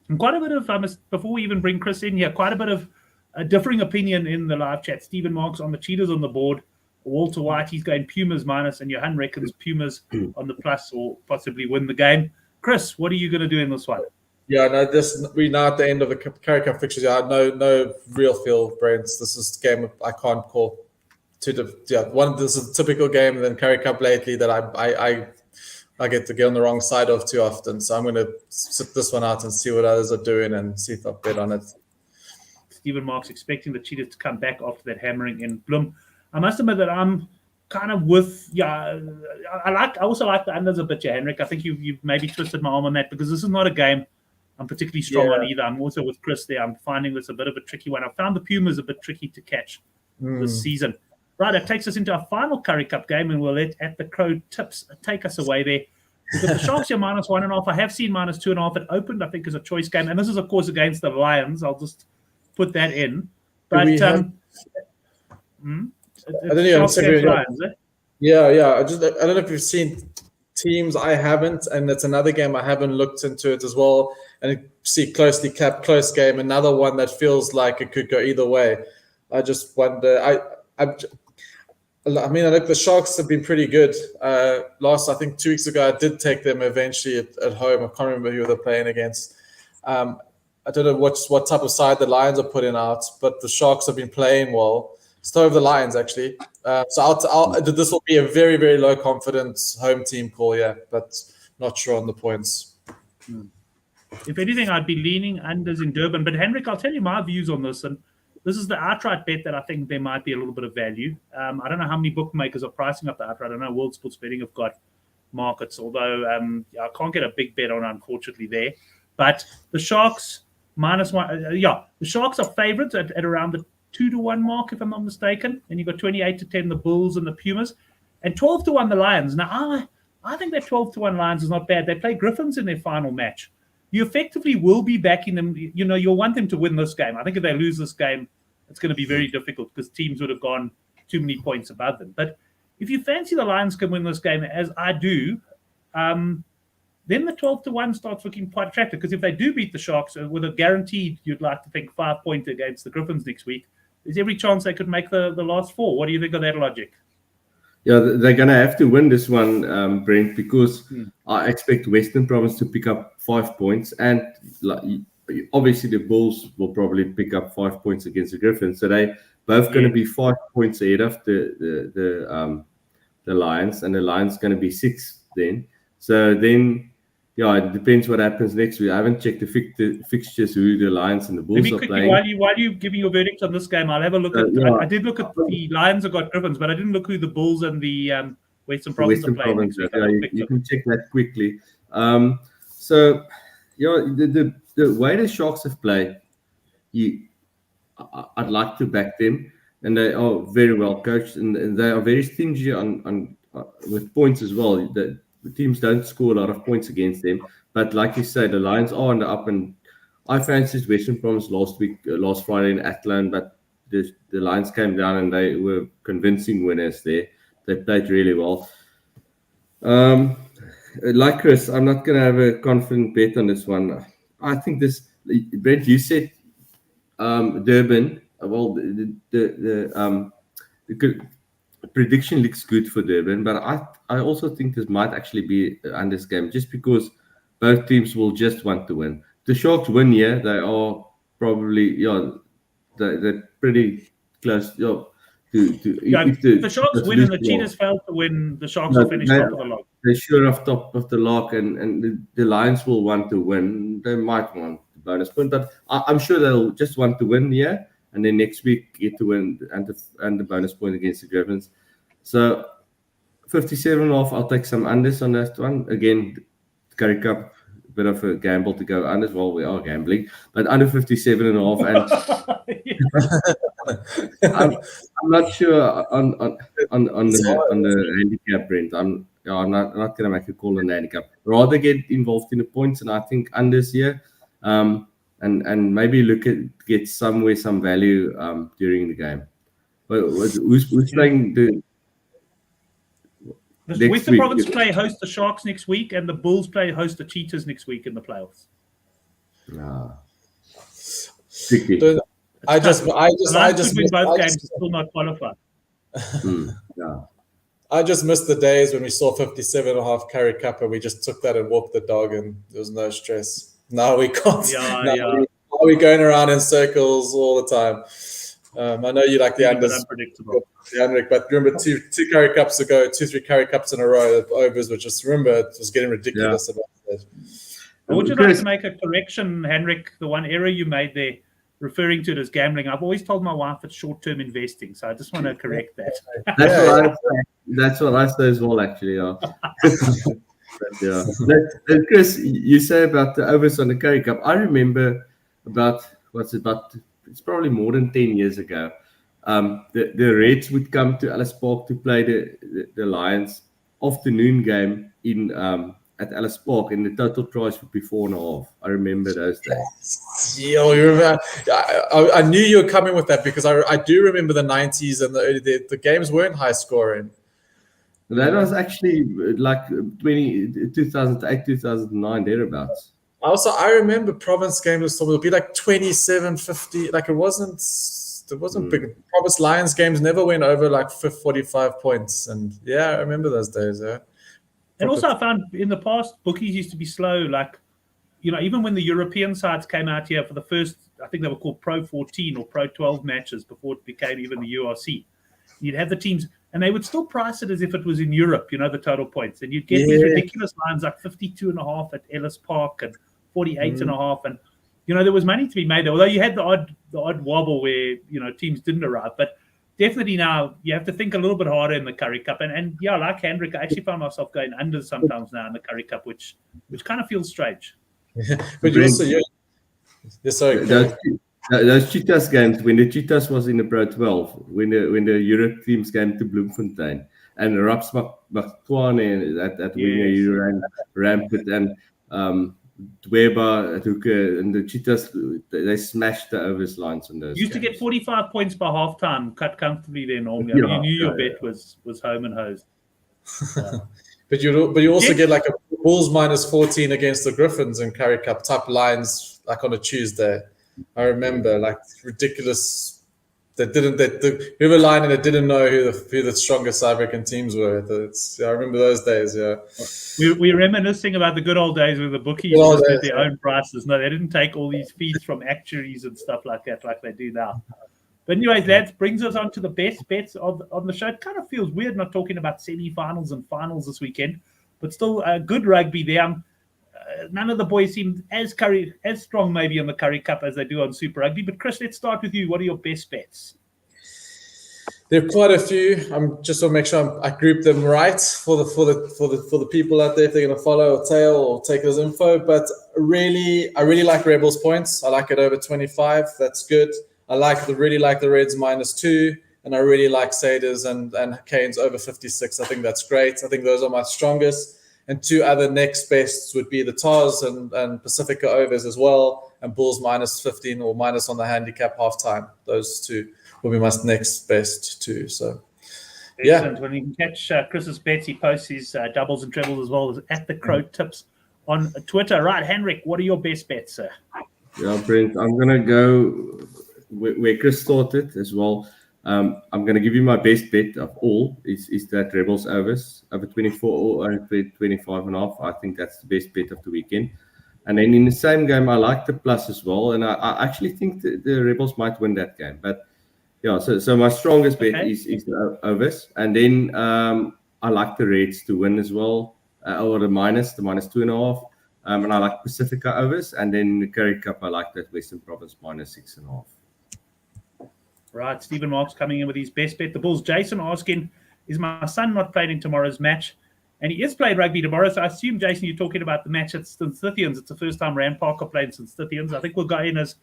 And quite a bit of, before we even bring Chris in here, quite a bit of a differing opinion in the live chat. Stephen Marks on the Cheetahs on the board. Walter White, he's going Pumas minus, and Johan reckons Pumas on the plus or possibly win the game. Chris, what are you going to do in this one? Yeah, no, we're now at the end of the Currie Cup fixtures. Yeah, no real feel, Brent. This is a game I can't call. This is a typical game, and then Currie Cup lately that I get to get on the wrong side of too often. So I'm going to sit this one out and see what others are doing and see if I bet on it. Stephen Marks expecting the Cheetahs to come back after that hammering in Bloem. I must admit that I'm kind of with, I also like the unders a bit, Henrik. I think you've maybe twisted my arm on that because this is not a game I'm particularly strong on either. I'm also with Chris there. I'm finding this a bit of a tricky one. I found the Pumas a bit tricky to catch this season. Right, that takes us into our final Currie Cup game, and we'll let At the Crow Tips take us away there. We've got the Sharks here -1.5. I have seen -2.5. It opened, I think, as a choice game, and this is, of course, against the Lions. I'll just put that in. But I don't know. Lions, eh? Yeah. I don't know if you've seen teams. I haven't, and it's another game I haven't looked into it as well. And see closely capped, close game, another one that feels like it could go either way. I just wonder. I think the Sharks have been pretty good. I think 2 weeks ago, I did take them eventually at home. I can't remember who they're playing against. I don't know what type of side the Lions are putting out, but the Sharks have been playing well. So have the Lions, actually. This will be a very, very low confidence home team call, but not sure on the points. If anything, I'd be leaning unders in Durban. But Henrik, I'll tell you my views on this. And this is the outright bet that I think there might be a little bit of value. I don't know how many bookmakers are pricing up the outright. I know World Sports Betting have got markets, although I can't get a big bet on, unfortunately, there. But the Sharks -1. The Sharks are favourites at around the 2-1 mark, if I'm not mistaken. And you've got 28-10 the Bulls and the Pumas, and 12-1 the Lions. Now, I think that 12-1 Lions is not bad. They play Griffins in their final match. You effectively will be backing them. You'll want them to win this game. I think if they lose this game, it's going to be very difficult because teams would have gone too many points above them. But if you fancy the Lions can win this game, as I do, then the 12-1 starts looking quite attractive, because if they do beat the Sharks with a guaranteed, you'd like to think, 5-point against the Griffins next week, there's every chance they could make the last four. What do you think of that logic? Yeah, they're going to have to win this one, Brent, because I expect Western Province to pick up 5 points. And obviously the Bulls will probably pick up 5 points against the Griffins. So they both going to be 5 points ahead of the Lions. And the Lions going to be 6 then. So then, yeah, it depends what happens next week. I haven't checked the fixtures, who the Lions and the Bulls are playing. While you giving your verdict on this game, I'll have a look at. I did look at the Lions have got Griffins, but I didn't look who the Bulls and the Western Province are playing. You can check that quickly. So, yeah, the way the Sharks have played, I'd like to back them, and they are very well coached, and they are very stingy on with points as well. The teams don't score a lot of points against them. But like you said, the Lions are on the up, and I fancied Western Province last Friday in Athlone, but the Lions came down and they were convincing winners there. They played really well. Like Chris, I'm not going to have a confident bet on this one. I think this, Brent, you said Durban. Well, the prediction looks good for Durban, but I also think this might actually be an this game, just because both teams will just want to win. The Sharks win here, they are probably they're pretty close. If the Sharks win and the Cheetahs fail to win, the Sharks will finish top of the log. They're sure off top of the log, and the Lions will want to win. They might want the bonus point, but I'm sure they'll just want to win here. And then next week get to win and the bonus point against the Griffins. So 57.5, I'll take some unders on that one. Again, Currie Cup, a bit of a gamble to go unders. Well, we are gambling, but under 57.5. And I'm not sure on the handicap, Brent. I'm not going to make a call on the handicap. Rather get involved in the points, and I think unders here. And maybe get some value during the game. But who's playing the Western Province play host the Sharks next week, and the Bulls play host the Cheetahs next week in the playoffs. Tricky. I just win both games, still not qualified. I just missed the days when we saw 57.5 Currie Cup and we just took that and walked the dog, and there was no stress. Now we can't. We're going around in circles all the time. I know you like the unders, unpredictable. But remember, two Currie Cups ago, 2-3 Currie Cups in a row, the overs were just, remember, it was getting ridiculous about that. Would you like to make a correction, Henrik? The one error you made there, referring to it as gambling. I've always told my wife it's short-term investing, so I just want to correct that. That's what I say as well, actually. Yeah. Chris, you say about the overs on the Currie Cup. I remember it's probably more than 10 years ago. The Reds would come to Ellis Park to play the Lions afternoon game at Ellis Park, and the total price would be 4.5. I remember those days. Yeah, you remember? I knew you were coming with that, because I do remember the 90s and the games weren't high scoring. That was actually like 2008, 2009, thereabouts. Also, I remember Province games would be like 27-50. Like it wasn't big. Province Lions games never went over like 45 points. And yeah, I remember those days. Yeah. And also, I found in the past, bookies used to be slow. Like, even when the European sides came out here for the first, I think they were called Pro 14 or Pro 12 matches before it became even the URC. You'd have the teams, and they would still price it as if it was in Europe, the total points. And you'd get these ridiculous lines like 52.5 at Ellis Park and 48.5. And, there was money to be made there. Although you had the odd wobble where, teams didn't arrive. But definitely now you have to think a little bit harder in the Currie Cup. And yeah, like Hendrik, I actually found myself going under sometimes now in the Currie Cup, which kind of feels strange. But you also, those Cheetahs games, when the Cheetahs was in the Pro 12, when the Europe teams came to Bloemfontein, and Raps Makwane that winger, Yes. you ran rampant, and Dweba at hooker, and the Cheetahs, they smashed the overs lines on those. Used to get games. 45 points by halftime, cut comfortably there normally. I mean, Yeah, you knew your yeah, bet was home and hosed. But you also Yes. get like a Bulls minus 14 against the Griffins in Currie Cup type lines like on a Tuesday. I remember like ridiculous. Whoever line and it didn't know who the strongest South African teams were. I remember those days. Yeah. We're reminiscing about the good old days where the bookies Good old just did days, their yeah. own prices. No, they didn't take all these fees from actuaries and stuff like that, like they do now. But anyways, that brings us on to the best bets on the show. It kind of feels weird not talking about semi-finals and finals this weekend, but still good rugby there. None of the boys seem as strong maybe on the Currie Cup as they do on Super Rugby. But Chris, let's start with you. What are your best bets? There are quite a few. I'm just to make sure I group them right for the people out there if they're going to follow or tail or take as info. But I really like Rebels points. I like it over 25. That's good. I really like the Reds -2, and I really like Saders and Canes over 56. I think that's great. I think those are my strongest. And two other next bests would be the Tars and Pacifica overs as well, and Bulls -15 or minus on the handicap halftime. Those two will be my next best too. So, excellent. When you can catch Chris's bets, he posts his doubles and trebles as well as at the Crow Tips on Twitter. Right, Henrik, what are your best bets, sir? Yeah, Brent, I'm gonna go where Chris started as well. I'm going to give you my best bet of all is that Rebels overs over 24 or over 25 and a half. I think that's the best bet of the weekend. And then in the same game, I like the plus as well. And I actually think the Rebels might win that game. But yeah, so my strongest bet is the overs. And then I like the Reds to win as well, or the -2.5. And I like Pacifica overs. And then the Currie Cup, I like that Western Province -6.5. Right, Stephen Mark's coming in with his best bet. The Bulls. Jason asking, is my son not playing in tomorrow's match? And he is playing rugby tomorrow, so I assume, Jason, you're talking about the match at St. Stithians. It's the first time Rand Parker played in St. Stithians. I think we'll go in as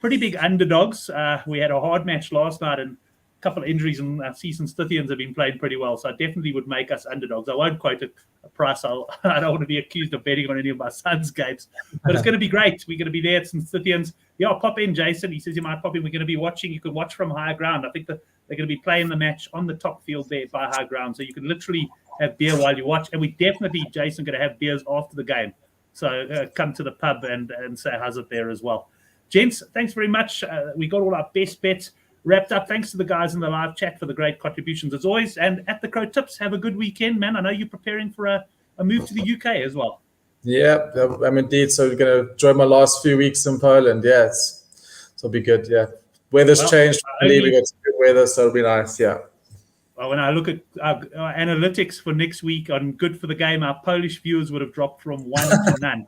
pretty big underdogs. We had a hard match last night and a couple of injuries, and St. Stithians have been playing pretty well, so I definitely would make us underdogs. I won't quote a price. I don't want to be accused of betting on any of my son's games, but it's going to be great. We're going to be there at St. Stithians. Yeah, pop in, Jason. He says you might pop in. We're going to be watching. You can watch from higher ground. I think that they're going to be playing the match on the top field there by high ground. So you can literally have beer while you watch. And we definitely, Jason, going to have beers after the game. So come to the pub and say how's it there as well. Gents, thanks very much. We got all our best bets wrapped up. Thanks to the guys in the live chat for the great contributions as always. And at the Crow Tips, have a good weekend, man. I know you're preparing for a move to the UK as well. Yeah, I'm indeed. So we're going to enjoy my last few weeks in Poland. Yeah, it'll be good. Yeah, weather's changed. We got some good weather, so it'll be nice. Yeah. Well, when I look at our analytics for next week on Good for the Game, our Polish viewers would have dropped from 1 to none,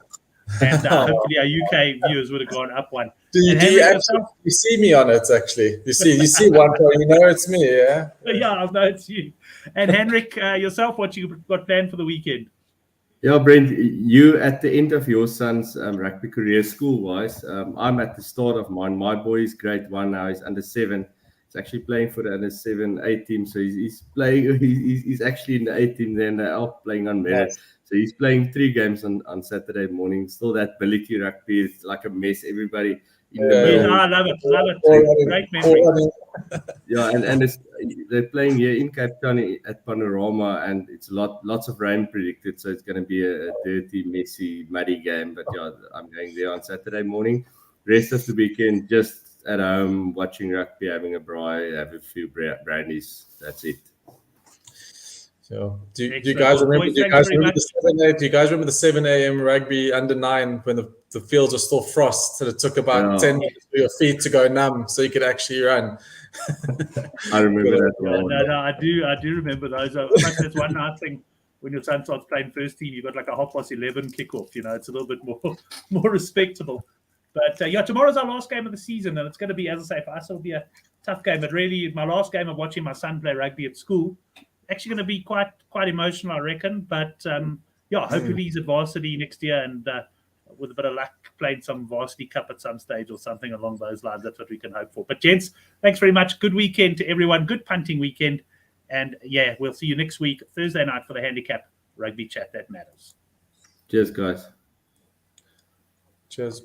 and hopefully our UK viewers would have gone up 1. Do you see me on it? Actually, you see one. You know it's me. Yeah. Yeah, I know it's you. And Henrik, yourself, what you got planned for the weekend? Yeah, Brent, you at the end of your son's rugby career school-wise. I'm at the start of mine. My boy is grade 1 now. He's under 7. He's actually playing for the under 7 A team. So he's playing. He's actually in the A team. Then they're out playing on merit. Nice. So he's playing 3 games on Saturday morning. Still that Biliki rugby. It's like a mess. Everybody in the middle. I love it. Great memory. Yeah, and they're playing here in Cape Town at Panorama, and it's lots of rain predicted, so it's going to be a dirty, messy, muddy game. But yeah, I'm going there on Saturday morning. Rest of the weekend, just at home watching rugby, having a braai, have a few brandies. That's it. So, do you guys remember? Do you guys remember the 7 a.m. rugby under 9 when the fields were still frost? So it took about 10 minutes for your feet to go numb, so you could actually run. I remember that well. No, I do remember those. There's one nice thing when your son starts playing first team, you got like a 11:30 kickoff. You know, it's a little bit more respectable. But yeah, tomorrow's our last game of the season, and it's going to be, as I say, for us it'll be a tough game. But really, my last game of watching my son play rugby at school. Actually going to be quite emotional, I reckon. But yeah, hopefully he's at varsity next year, and with a bit of luck, playing some varsity cup at some stage or something along those lines. That's what we can hope for. But gents, thanks very much. Good weekend to everyone. Good punting weekend. And yeah, we'll see you next week, Thursday night, for the Handicap Rugby Chat That Matters. Cheers, guys. Cheers.